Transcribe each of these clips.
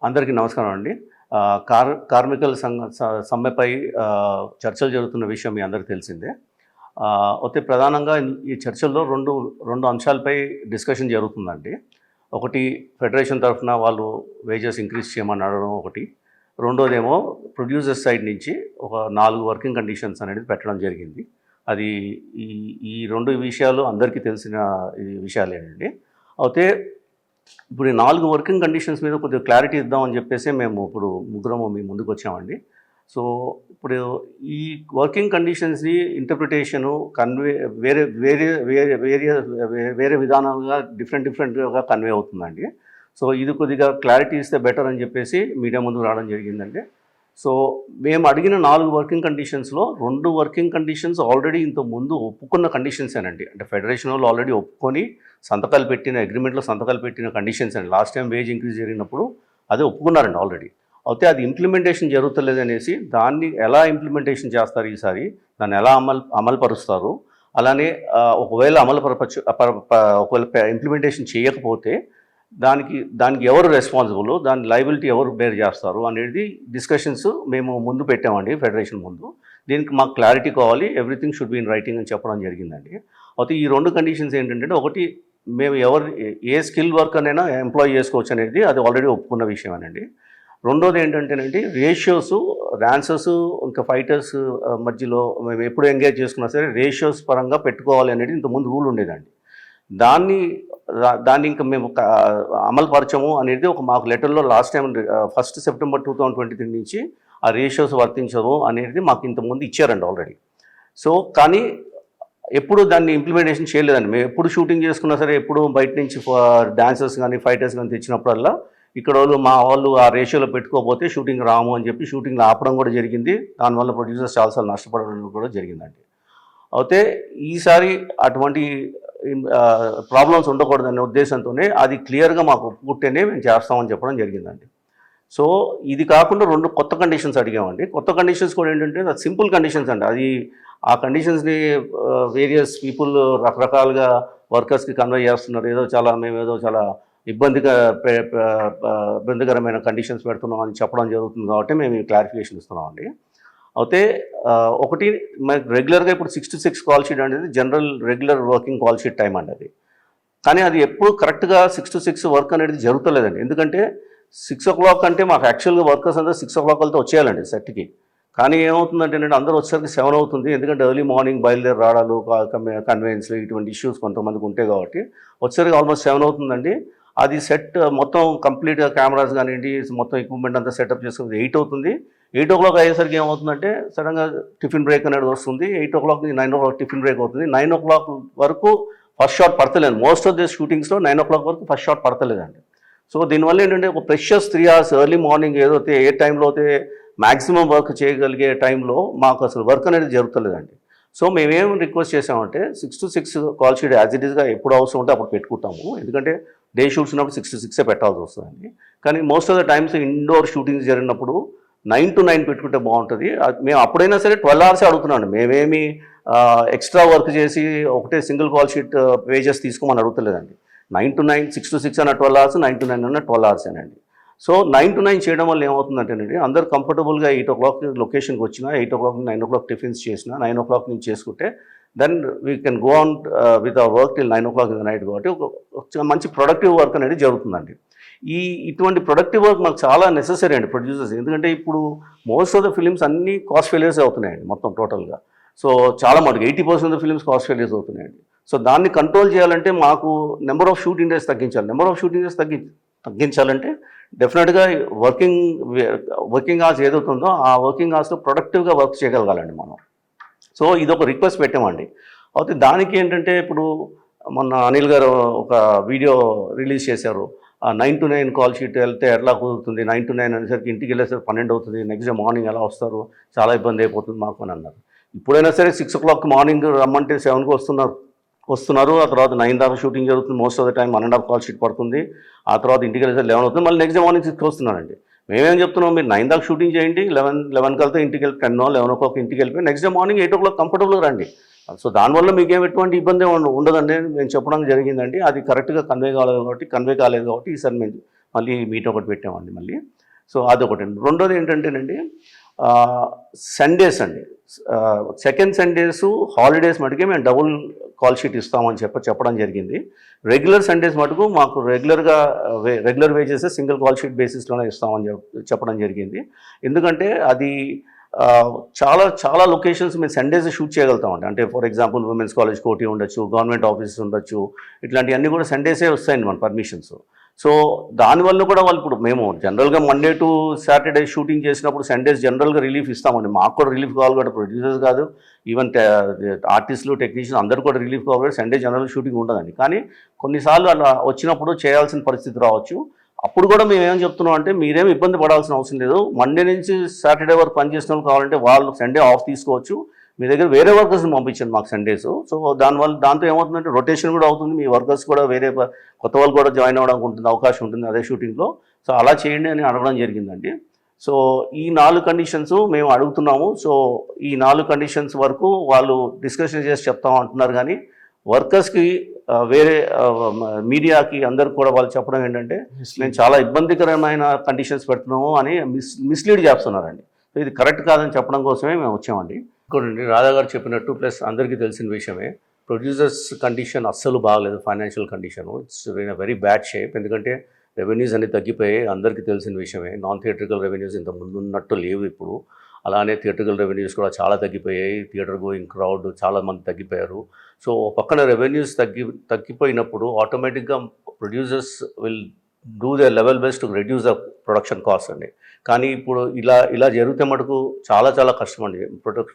అందరికీ నమస్కారం అండి. కార్మికుల సమ్మెపై చర్చలు జరుగుతున్న విషయం మీ అందరికీ తెలిసిందే. అయితే ప్రధానంగా ఈ చర్చల్లో రెండు అంశాలపై డిస్కషన్ జరుగుతుందండి. ఒకటి ఫెడరేషన్ తరఫున వాళ్ళు వేజెస్ ఇంక్రీజ్ చేయమని అడగడం ఒకటి. రెండోదేమో ప్రొడ్యూసర్స్ సైడ్ నుంచి ఒక 4 వర్కింగ్ కండిషన్స్ అనేది పెట్టడం జరిగింది. అది ఈ 2 విషయాలు అందరికీ తెలిసిన విషయాలేనండి. అయితే ఇప్పుడు ఈ 4 వర్కింగ్ కండిషన్స్ మీద కొద్దిగా క్లారిటీ ఇద్దామని చెప్పేసి మేము ఇప్పుడు ముగ్గురము మీ ముందుకు వచ్చామండి. సో ఇప్పుడు ఈ వర్కింగ్ కండిషన్స్ని ఇంటర్ప్రిటేషను వేరే వేరే వేరే వేరే వేరే విధానాలుగా డిఫరెంట్గా కన్వే అవుతుందండి. సో ఇది కొద్దిగా క్లారిటీ ఇస్తే బెటర్ అని చెప్పేసి మీడియా ముందుకు రావడం జరిగిందండి. సో మేము అడిగిన 4 వర్కింగ్ కండిషన్స్లో 2 వర్కింగ్ కండిషన్స్ ఆల్రెడీ ఇంతకుముందు ఒప్పుకున్న కండిషన్సేనండి. అంటే ఫెడరేషన్ వాళ్ళు ఆల్రెడీ ఒప్పుకొని అగ్రిమెంట్లో సంతకాలు పెట్టిన కండిషన్స్ అండి. లాస్ట్ టైం వేజ్ ఇంక్రీజ్ జరిగినప్పుడు అదే ఒప్పుకున్నారండి ఆల్రెడీ. అయితే అది ఇంప్లిమెంటేషన్ జరుగుతలేదనేసి దాన్ని ఎలా ఇంప్లిమెంటేషన్ చేస్తారు ఈసారి, దాన్ని ఎలా అమలుపరుస్తారు, అలానే ఒకవేళ ఒకవేళ ఇంప్లిమెంటేషన్ చేయకపోతే దానికి ఎవరు రెస్పాన్సిబుల్, దాని లయబిలిటీ ఎవరు బేర్ చేస్తారు అనేది డిస్కషన్స్ మేము ముందు పెట్టామండి ఫెడరేషన్ ముందు. దీనికి మాకు క్లారిటీ కావాలి, everything should be in writing అని చెప్పడం జరిగిందండి. అయితే ఈ 2 కండిషన్స్ ఏంటంటే, ఒకటి మేము ఏ స్కిల్ వర్కర్నైనా ఎంప్లాయ్ చేసుకోవచ్చు అనేది అది ఆల్రెడీ ఒప్పుకున్న విషయమేనండి. రెండోది ఏంటంటేనండి, రేషియోస్ డాన్సర్స్ ఇంకా ఫైటర్స్ మధ్యలో మేము ఎప్పుడు ఎంగేజ్ చేసుకున్నా సరే రేషియోస్ పరంగా పెట్టుకోవాలి అనేది ఇంతకుముందు రూల్ ఉండేదండి. దాన్ని ఇంకా మేము అమలుపరచము అనేది మాకు లెటర్లో లాస్ట్ టైం 1 సెప్టెంబర్ 2023 నుంచి ఆ రేషియోస్ వర్తించవు అనేది మాకు ఇంతకుముందు ఇచ్చారండి ఆల్రెడీ. సో కానీ ఎప్పుడు దాన్ని ఇంప్లిమెంటేషన్ చేయలేదండి. మేము ఎప్పుడు షూటింగ్ చేసుకున్నా సరే, ఎప్పుడు బయట నుంచి డాన్సర్స్ కానీ ఫైటర్స్ కానీ తెచ్చినప్పుడల్లా ఇక్కడ మా వాళ్ళు ఆ రేషియోలో పెట్టుకోకపోతే షూటింగ్ రాము అని చెప్పి షూటింగ్లో ఆపడం కూడా జరిగింది. దానివల్ల ప్రొడ్యూసర్స్ చాలాసార్లు నష్టపడడం కూడా జరిగిందండి. అయితే ఈసారి అటువంటి ప్రాబ్లమ్స్ ఉండకూడదనే ఉద్దేశంతోనే అది క్లియర్గా మాకు ఒప్పుకుంటేనే మేము చేస్తామని చెప్పడం జరిగిందండి. సో ఇది కాకుండా 2 కొత్త కండిషన్స్ అడిగామండి. కొత్త కండిషన్స్ కూడా ఏంటంటే అది సింపుల్ కండిషన్స్ అండి. అది ఆ కండిషన్స్ని వేరియస్ పీపుల్ రకరకాలుగా వర్కర్స్కి కన్వే చేస్తున్నారు. మేమేదో చాలా ఇబ్బందికరమైన కండిషన్స్ పెడుతున్నాం అని చెప్పడం జరుగుతుంది కాబట్టి మేము క్లారిఫికేషన్ ఇస్తున్నామండి. అయితే ఒకటి మనకి రెగ్యులర్గా ఇప్పుడు 6 to 6 కాల్ షీట్ అనేది general regular working call sheet time అండి అది. కానీ అది ఎప్పుడు కరెక్ట్గా 6 to 6 వర్క్ అనేది జరుగుతలేదండి. ఎందుకంటే 6 o'clock అంటే మాకు యాక్చువల్గా వర్కర్స్ అందరూ 6 o'clock వెళ్తే వచ్చేయాలండి సెట్కి. కానీ ఏమవుతుందంటే అందరూ వచ్చేసరికి 7 అవుతుంది. ఎందుకంటే ఎర్లీ మార్నింగ్ బయలుదేరి రావడాలు, కన్వెన్స్లు ఇటువంటి ఇష్యూస్ కొంతమందికి ఉంటాయి కాబట్టి వచ్చేసరికి ఆల్మోస్ట్ 7 అవుతుందండి. అది సెట్ మొత్తం కంప్లీట్గా కెమెరాస్ కానివ్వండి, మొత్తం ఎక్విప్మెంట్ అంతా సెటప్ చేసుకుని 8 అవుతుంది. 8 o'clock అయ్యేసరికి ఏమవుతుందంటే సడన్గా టిఫిన్ బ్రేక్ అనేది వస్తుంది. 8 o'clock నుంచి 9 o'clock టిఫిన్ బ్రేక్ అవుతుంది. 9 o'clock వరకు ఫస్ట్ షాట్ పడతలేదు. మోస్ట్ ఆఫ్ ది షూటింగ్స్లో 9 o'clock వరకు ఫస్ట్ షాట్ పడతలేదండి. సో దీనివల్ల ఏంటంటే ఒక ప్రెషస్ 3 hours ఎర్లీ మార్నింగ్ ఏ టైంలో అయితే మ్యాక్సిమం వర్క్ చేయగలిగే టైంలో మాకు అసలు వర్క్ అనేది జరుగుతలేదండి. సో మేమేం రిక్వెస్ట్ చేసామంటే 6 to 6 call sheet as it ఈస్గా ఎప్పుడు అవసరం ఉంటే అప్పుడు పెట్టుకుంటాము. ఎందుకంటే డే షూట్స్ ఉన్నప్పుడు 6 to 6 పెట్టాల్సి వస్తుందండి. కానీ most of the times indoor shootings జరిగినప్పుడు 9 to 9 పెట్టుకుంటే బాగుంటుంది. మేము అప్పుడైనా సరే 12 hours అడుగుతున్నాండి. మేమేమి ఎక్స్ట్రా వర్క్ చేసి ఒకటే సింగిల్ కాల్ షీట్ వేజెస్ తీసుకోమని అడుగుతలేదండి. 9 to 9, 6 to 6 అన్న 12 hours, 9 to 9 అన్న 12 hours అండి. సో 9 to 9 చేయడం వల్ల ఏమవుతుందంటేనండి, అందరు కంఫర్టబుల్గా 8 o'clock లొకేషన్కి వచ్చినా, 8 o'clock నుంచి 9 o'clock టిఫిన్స్ చేసినా, 9 o'clock నుంచి చేసుకుంటే then we can go on with our work till 9 o'clock in the night. కాబట్టి ఒక మంచి ప్రొడక్టివ్ వర్క్ అనేది జరుగుతుందండి. ఇటువంటి ప్రొడక్టివ్ వర్క్ మాకు చాలా నెసెసరీ అండి ప్రొడ్యూసర్స్. ఎందుకంటే ఇప్పుడు మోస్ట్ ఆఫ్ ద ఫిలిమ్స్ అన్నీ కాస్ట్ ఫెయిలియర్స్ అవుతున్నాయండి మొత్తం టోటల్గా. సో చాలా మటుకు 80% of the films cost failures అవుతున్నాయండి. సో దాన్ని కంట్రోల్ చేయాలంటే మాకు నెంబర్ ఆఫ్ షూటింగ్ డేస్ తగ్గించాలి. నెంబర్ ఆఫ్ షూటింగ్ డేస్ తగ్గించాలంటే డెఫినెట్గా వర్కింగ్ అవర్స్ ఏదవుతుందో ఆ వర్కింగ్ అవర్స్లో ప్రొడక్టివ్గా వర్క్ చేయగలగాలండి మనం. సో ఇది ఒక రిక్వెస్ట్ పెట్టామండి. అయితే దానికి ఏంటంటే ఇప్పుడు మొన్న అనిల్ గారు ఒక వీడియో రిలీజ్ చేశారు. 9 to 9 కాల్ షీట్ వెళ్తే ఎట్లా కుదురుతుంది, 9 to 9 అనేసరికి ఇంటికి వెళ్ళేసరికి 12 అవుతుంది, నెక్స్ట్ డే మార్నింగ్ ఎలా వస్తారు, చాలా ఇబ్బంది అయిపోతుంది మాకు అని అన్నారు. ఇప్పుడైనా సరే 6 o'clock మార్నింగ్ రమ్మంటే 7కి వస్తున్నారు. ఆ తర్వాత 9 దాకా షూటింగ్ జరుగుతుంది. Most of the time 1.5 call sheet పడుతుంది. ఆ తర్వాత ఇంటికి వెళ్ళేసరికి 11 అవుతుంది. మళ్ళీ నెక్స్ట్ డే మార్నింగ్ 6కి వస్తున్నారండి. మేమేం చెప్తున్నాం, మీరు 9 దాకా షూటింగ్ చేయండి, 11 కలితే ఇంటికి వెళ్ళి 10 or 11 o'clock ఇంటికి వెళ్ళిపోయి నెక్స్ట్ డే మార్నింగ్ 8 o'clock కంఫర్టబుల్గా రండి. సో దానివల్ల మీకేం ఎటువంటి ఇబ్బంది ఉండదండి నేను చెప్పడం జరిగిందండి. అది కరెక్ట్గా కన్వే కాలేదు కాబట్టి ఈసారి మళ్ళీ మీట్ ఒకటి పెట్టామండి మళ్ళీ. సో అదొకటండి. రెండోది ఏంటంటేనండి సండేస్ అండి, సెకండ్ సండేస్ హాలిడేస్ మటుకే మేము డబుల్ కాల్ షీట్ ఇస్తామని చెప్పడం జరిగింది. రెగ్యులర్ సండేస్ మటుకు మాకు regular wages single call sheet బేసిస్లోనే ఇస్తామని చెప్పడం జరిగింది. ఎందుకంటే అది చాలా చాలా లొకేషన్స్ మేము సండేస్ షూట్ చేయగలుగుతామండి. అంటే ఫర్ ఎగ్జాంపుల్ ఉమెన్స్ కాలేజ్ కోటి ఉండొచ్చు, గవర్నమెంట్ ఆఫీసెస్ ఉండొచ్చు, ఇట్లాంటివన్నీ కూడా సండేసే వస్తాయండి మన పర్మిషన్స్. సో దానివల్ల కూడా వాళ్ళు ఇప్పుడు మేము జనరల్గా మండే టు సాటర్డే షూటింగ్ చేసినప్పుడు సండేస్ జనరల్గా రిలీఫ్ ఇస్తామండి. మాకు కూడా రిలీఫ్ కావాలి కూడా, ప్రొడ్యూసర్స్ కాదు, ఈవెన్ ఆర్టిస్టులు టెక్నీషియన్స్ అందరూ కూడా రిలీఫ్ కావాలి. సండే జనరల్ షూటింగ్ ఉండదండి. కానీ కొన్నిసార్లు అలా వచ్చినప్పుడు చేయాల్సిన పరిస్థితి రావచ్చు. అప్పుడు కూడా మేము ఏం చెప్తున్నాం అంటే మీరేం ఇబ్బంది పడాల్సిన అవసరం లేదు. మండే నుంచి సాటర్డే వరకు పనిచేసిన వాళ్ళు కావాలంటే వాళ్ళు సండే ఆఫ్ తీసుకోవచ్చు. మీ దగ్గర వేరే వర్కర్స్ని పంపించండి మాకు సండేస్. సో దాంతో ఏమవుతుందంటే రొటేషన్ కూడా అవుతుంది, మీ వర్కర్స్ కూడా వేరే కొత్త వాళ్ళు కూడా జాయిన్ అవ్వడానికి ఉంటుంది, అవకాశం ఉంటుంది అదే షూటింగ్లో. సో అలా చేయండి అని అడగడం జరిగిందండి. సో ఈ 4 కండిషన్స్ మేము అడుగుతున్నాము. సో ఈ 4 కండిషన్స్ వరకు వాళ్ళు డిస్కషన్ చేసి చెప్తాం అంటున్నారు. కానీ వర్కర్స్కి వేరే మీడియాకి అందరికి కూడా వాళ్ళు చెప్పడం ఏంటంటే మేము చాలా ఇబ్బందికరమైన కండిషన్స్ పెడుతున్నాము అని మిస్లీడ్ చేస్తున్నారండి. సో ఇది కరెక్ట్ కాదని చెప్పడం కోసమే మేము వచ్చామండి. ఇంకోటి రాధా గారు చెప్పినట్టు ప్లస్ అందరికీ తెలిసిన విషయమే, ప్రొడ్యూసర్స్ కండిషన్ అస్సలు బాగలేదు. Financial condition it's in a very bad shape. ఎందుకంటే రెవెన్యూస్ అన్ని తగ్గిపోయాయి, అందరికీ తెలిసిన విషయమే. నాన్ థియేట్రికల్ రెవెన్యూస్ ఇంత ముందు ఉన్నట్టు లేవు ఇప్పుడు. అలానే థియేట్రికల్ రెవెన్యూస్ కూడా చాలా తగ్గిపోయాయి. థియేటర్ గోయింగ్ క్రౌడ్ చాలామంది తగ్గిపోయారు. సో పక్కన రెవెన్యూస్ తగ్గిపోయినప్పుడు ఆటోమేటిక్గా producers will do the level best to reduce the production cost అండి. కానీ ఇప్పుడు ఇలా జరిగితే మటుకు చాలా చాలా కష్టం అండి.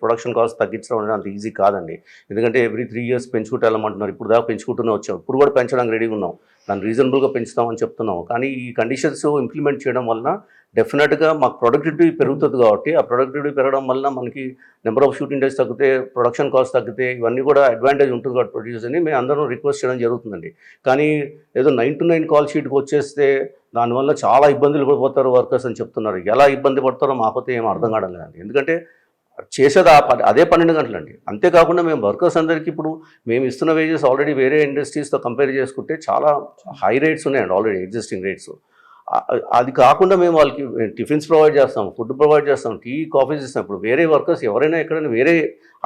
ప్రొడక్షన్ కాస్ట్ తగ్గించడం అనేది అంత ఈజీ కాదండి. ఎందుకంటే ఎవ్రీ 3 years పెంచుకుంటూ వెళ్ళమంటున్నారు. ఇప్పుడు దాకా పెంచుకుంటూనే వచ్చాం, ఇప్పుడు కూడా పెంచడానికి రెడీగా ఉన్నాం, దాన్ని రీజనబుల్గా పెంచుతామని చెప్తున్నాం. కానీ ఈ కండిషన్స్ ఇంప్లిమెంట్ చేయడం వలన డెఫినెట్గా మాకు ప్రొడక్టివిటీ పెరుగుతుంది. కాబట్టి ఆ ప్రొడక్టివిటీ పెరగడం వల్ల మనకి నెంబర్ ఆఫ్ షూటింగ్ డేస్ తగ్గితే, ప్రొడక్షన్ కాస్ట్ తగ్గితే, ఇవన్నీ కూడా అడ్వాంటేజ్ ఉంటుంది కాబట్టి ప్రొడ్యూసర్ని మేము అందరం రిక్వెస్ట్ చేయడం జరుగుతుందండి. కానీ ఏదో 9 to 9 కాల్ షీట్కి వచ్చేస్తే దానివల్ల చాలా ఇబ్బందులు పడిపోతారు వర్కర్స్ అని చెప్తున్నారు. ఎలా ఇబ్బంది పడతారో మాకైతే ఏం అర్థం కావడం లేదండి. ఎందుకంటే చేసేది అదే 12 గంటలండి. అంతేకాకుండా మేము వర్కర్స్ అందరికీ ఇప్పుడు మేము ఇస్తున్న వేజెస్ ఆల్రెడీ వేరే ఇండస్ట్రీస్తో కంపేర్ చేసుకుంటే చాలా హై రేట్స్ ఉన్నాయండి, ఆల్రెడీ ఎగ్జిస్టింగ్ రేట్స్. అది కాకుండా మేము వాళ్ళకి టిఫిన్స్ ప్రొవైడ్ చేస్తాం, ఫుడ్ ప్రొవైడ్ చేస్తాం, టీ కాఫీస్ ఇస్తాం. ఇప్పుడు వేరే వర్కర్స్ ఎవరైనా ఎక్కడైనా వేరే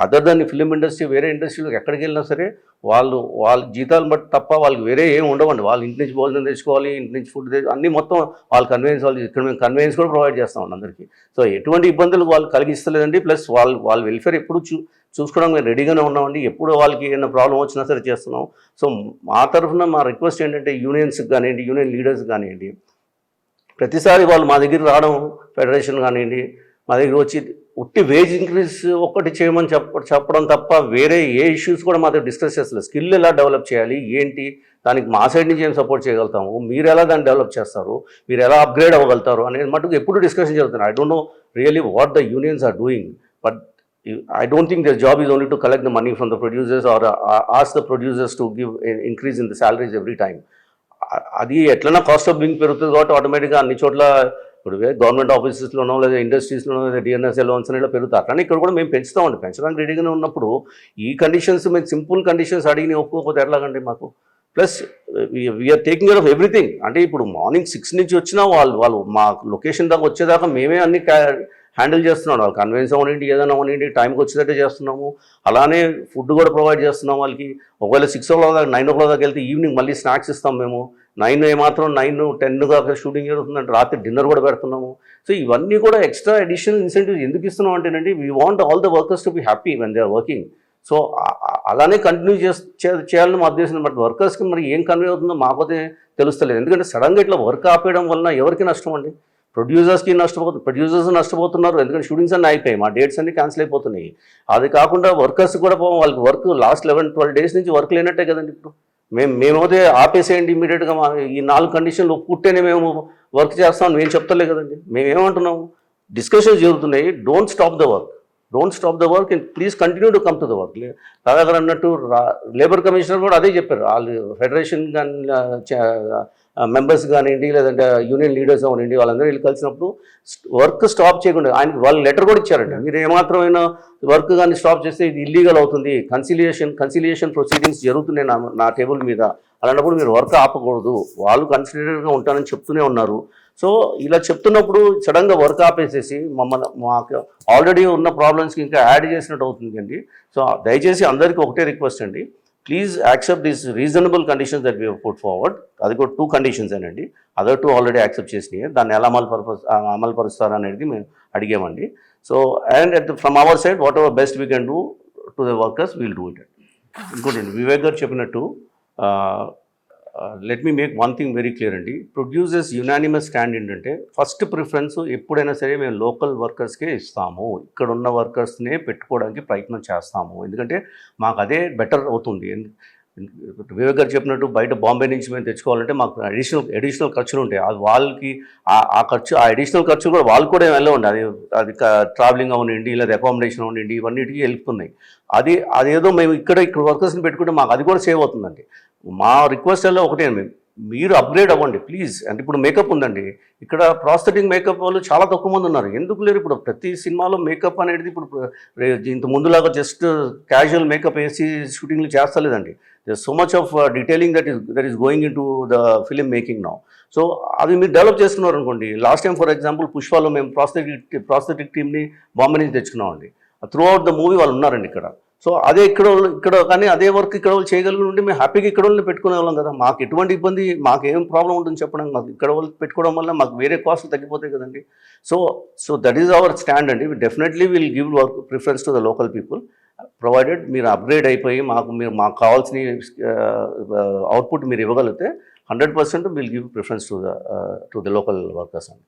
అదర్ దాన్ ఫిలిం ఇండస్ట్రీ వేరే ఇండస్ట్రీలోకి ఎక్కడికి వెళ్ళినా సరే వాళ్ళ జీతాలు బట్టి తప్ప వాళ్ళకి వేరే ఏమి ఉండవండి. వాళ్ళ ఇంటి నుంచి భోజనం తెచ్చుకోవాలి, ఇంటి నుంచి ఫుడ్ అన్నీ మొత్తం వాళ్ళ కన్వీనియన్స్ వాళ్ళు. ఇక్కడ మేము కన్వీనియన్స్ కూడా ప్రొవైడ్ చేస్తామండి అందరికీ. సో ఎటువంటి ఇబ్బందులు వాళ్ళు కలిగిస్తలేదండి. ప్లస్ వాళ్ళ వెల్ఫేర్ ఎప్పుడు చూసుకోవడానికి మేము రెడీగానే ఉన్నామండి. ఎప్పుడు వాళ్ళకి ఏమైనా ప్రాబ్లం వచ్చినా సరే చేస్తున్నాం. సో మా తరఫున మా రిక్వెస్ట్ ఏంటంటే యూనియన్స్కి కానివ్వండి, యూనియన్ లీడర్స్ కానివ్వండి, ప్రతిసారి వాళ్ళు మా దగ్గర రావడం, ఫెడరేషన్ కానివ్వండి మా దగ్గర వచ్చి ఉట్టి వేజ్ ఇంక్రీజ్ ఒక్కటి చేయమని చెప్పడం తప్ప వేరే ఏ ఇష్యూస్ కూడా మా దగ్గర డిస్కస్ చేస్తలేదు. స్కిల్ ఎలా డెవలప్ చేయాలి ఏంటి, దానికి మా సైడ్ నుంచి ఏం సపోర్ట్ చేయగలుగుతాము, మీరు ఎలా దాన్ని డెవలప్ చేస్తారు, మీరు ఎలా అప్గ్రేడ్ అవ్వగలుగుతారు అనేది మటుకు ఎప్పుడు డిస్కషన్ జరుగుతుంది. I don't know really what the unions are doing, but I don't think their job is only to collect the money from the producers or ask the producers to give an increase in the salaries every time. అది ఎట్లన్నా cost of living పెరుగుతుంది కాబట్టి ఆటోమేటిక్గా అన్ని చోట్ల ఇప్పుడు government ఆఫీసెస్లోనో లేదా ఇండస్ట్రీస్లోనో లేదా డిఎన్ఎస్ఏ లోన్స్ అనేలా పెరుగుతాయి. అట్లా ఇక్కడ కూడా మేము పెంచుతామండి. పెంచడానికి రెడీగానే ఉన్నప్పుడు ఈ కండిషన్స్ మేము సింపుల్ కండిషన్స్ అడిగి ఒప్పుకోకపోతే ఎట్లాగండి మాకు. Plus we are taking care of everything. అంటే ఇప్పుడు మార్నింగ్ 6 నుంచి వచ్చినా వాళ్ళు మా లొకేషన్ దాకా వచ్చేదాకా మేమే అన్ని హ్యాండిల్ చేస్తున్నాం. వాళ్ళు కన్వీనియన్స్ అవనండి, ఏదైనా అవనండి, టైంకి వచ్చేటట్టే చేస్తున్నాము. అలానే ఫుడ్ కూడా ప్రొవైడ్ చేస్తున్నాం వాళ్ళకి. ఒకవేళ 6 o'clock దాకా 9 o'clock దాకా వెళ్తే ఈవినింగ్ మళ్ళీ స్నాక్స్ ఇస్తాం మేము. 9 ఏమాత్రం 9, 10 దాకా షూటింగ్ జరుగుతుందంటే రాత్రి డిన్నర్ కూడా పెడుతున్నాము. సో ఇవన్నీ కూడా ఎక్స్ట్రా అడిషనల్ ఇన్సెంటివ్స్ ఎందుకు ఇస్తున్నాం అంటేనండి, we want all the workers to be happy when they are working. So అలానే కంటిన్యూ చేయాలని మా ఉద్దేశం. బట్ వర్కర్స్కి మరి ఏం కన్వే అవుతుందో మాకైతే తెలుస్తలేదు. ఎందుకంటే సడన్గా ఇట్లా వర్క్ ఆపేయడం వలన ఎవరికి నష్టం అండి? ప్రొడ్యూసర్స్ నష్టపోతున్నారు. ఎందుకంటే షూటింగ్స్ అన్నీ అయిపోయాయి, మా డేట్స్ అన్నీ క్యాన్సిల్ అయిపోతున్నాయి. అది కాకుండా వర్కర్స్ కూడా వాళ్ళకి వర్క్ లాస్ట్ 11-12 days నుంచి వర్క్ లేనట్టే కదండి. ఇప్పుడు మేమైతే ఆపేసేయండి ఇమీడియట్గా, ఈ 4 కండిషన్లు ఒప్పుకుంటేనే మేము వర్క్ చేస్తామని మేము చెప్తలే కదండి. మేమేమంటున్నాము, డిస్కషన్స్ జరుగుతున్నాయి, don't stop the work and please continue to come to the work. రాధాగారు అన్నట్టు లేబర్ కమిషనర్ కూడా అదే చెప్పారు. వాళ్ళు ఫెడరేషన్ కానీ మెంబర్స్ కానివ్వండి, లేదంటే యూనియన్ లీడర్స్ కానివ్వండి, వాళ్ళందరూ వెళ్ళి కలిసినప్పుడు వర్క్ స్టాప్ చేయకుండా ఆయన వాళ్ళు లెటర్ కూడా ఇచ్చారండి. మీరు ఏమాత్రమైన వర్క్ కానీ స్టాప్ చేస్తే ఇది ఇల్లీగల్ అవుతుంది, కన్సిలియేషన్ ప్రొసీడింగ్స్ జరుగుతున్నాయి నా టేబుల్ మీద, అలాంటప్పుడు మీరు వర్క్ ఆపకూడదు, వాళ్ళు కన్సిడరేట్గా ఉంటారని చెప్తూనే ఉన్నారు. సో ఇలా చెప్తున్నప్పుడు సడన్గా వర్క్ ఆపేసేసి మాకు ఆల్రెడీ ఉన్న ప్రాబ్లమ్స్కి ఇంకా యాడ్ చేసినట్టు అవుతుంది అండి. సో దయచేసి అందరికీ ఒకటే రిక్వెస్ట్ అండి, please accept these reasonable conditions that we put forward. అది కూడా 2 కండిషన్స్ అండి, అదర్ 2 ఆల్రెడీ యాక్సెప్ట్ చేసినాయి. దాన్ని ఎలా అమలు పరుస్తారు అనేది మేము అడిగామండి. So and from our side whatever best we can do to the workers will do it. ఇంకోటి వివేక్ గారు చెప్పినట్టు let me make one thing very clear అండి. ప్రొడ్యూసర్స్ యునానిమస్ స్టాండ్ ఏంటంటే ఫస్ట్ ప్రిఫరెన్స్ ఎప్పుడైనా సరే మేము లోకల్ వర్కర్స్కే ఇస్తాము, ఇక్కడ ఉన్న వర్కర్స్నే పెట్టుకోవడానికి ప్రయత్నం చేస్తాము, ఎందుకంటే మాకు అదే బెటర్ అవుతుంది. వివేక్ గారు చెప్పినట్టు బయట బాంబే నుంచి మేము తెచ్చుకోవాలంటే మాకు అడిషనల్ ఖర్చులు ఉంటాయి. అది వాళ్ళకి ఆ అడిషనల్ ఖర్చులు కూడా వాళ్ళు కూడా వెళ్ళండి, అది ట్రావెలింగ్ అవనండి, లేదా అకామిడేషన్ అవనండి, ఇవన్నిటికీ వెళ్తున్నాయి. అదేదో మేము ఇక్కడ వర్కర్స్ని పెట్టుకుంటే మాకు అది కూడా సేవ్ అవుతుందండి. మా రిక్వెస్ట్ అలా ఒకటే, మీరు అప్గ్రేడ్ అవ్వండి ప్లీజ్. అంటే ఇప్పుడు మేకప్ ఉందండి, ఇక్కడ ప్రాస్థెటిక్ మేకప్ వాళ్ళు చాలా తక్కువ మంది ఉన్నారు. ఎందుకు లేరు? ఇప్పుడు ప్రతి సినిమాలో మేకప్ అనేది ఇప్పుడు ఇంత ముందులాగా జస్ట్ క్యాజువల్ మేకప్ వేసి షూటింగ్లు చేస్తలేదండి. There so much of detailing that is going in to the film making now. So అది మీరు డెవలప్ చేసుకున్నారు అనుకోండి. లాస్ట్ టైం ఫర్ ఎగ్జాంపుల్ పుష్పలో మేము ప్రాస్థెటిక్ టీమ్ని బాంబే నుంచి తెచ్చుకున్నామండి. త్రూ అవుట్ ద మూవీ వాళ్ళు ఉన్నారండి ఇక్కడ. సో అదే ఇక్కడ కానీ అదే వర్క్ ఇక్కడ వాళ్ళు చేయగలిగి ఉంటే మేము హ్యాపీగా ఇక్కడ వాళ్ళని పెట్టుకునే వాళ్ళం కదా. మాకు ఎటువంటి ఇబ్బంది, మాకు ఏం ప్రాబ్లం ఉంటుంది చెప్పడం, మాకు ఇక్కడ వాళ్ళు పెట్టుకోవడం వల్ల మాకు వేరే కాస్ట్లు తగ్గిపోతాయి కదండి. So that is our stand అండి. Definitely will give work preference to the local people, provided మీరు అప్గ్రేడ్ అయిపోయి మాకు కావాల్సిన అవుట్పుట్ మీరు ఇవ్వగలిగితే 100% will give preference to the local workers అండి.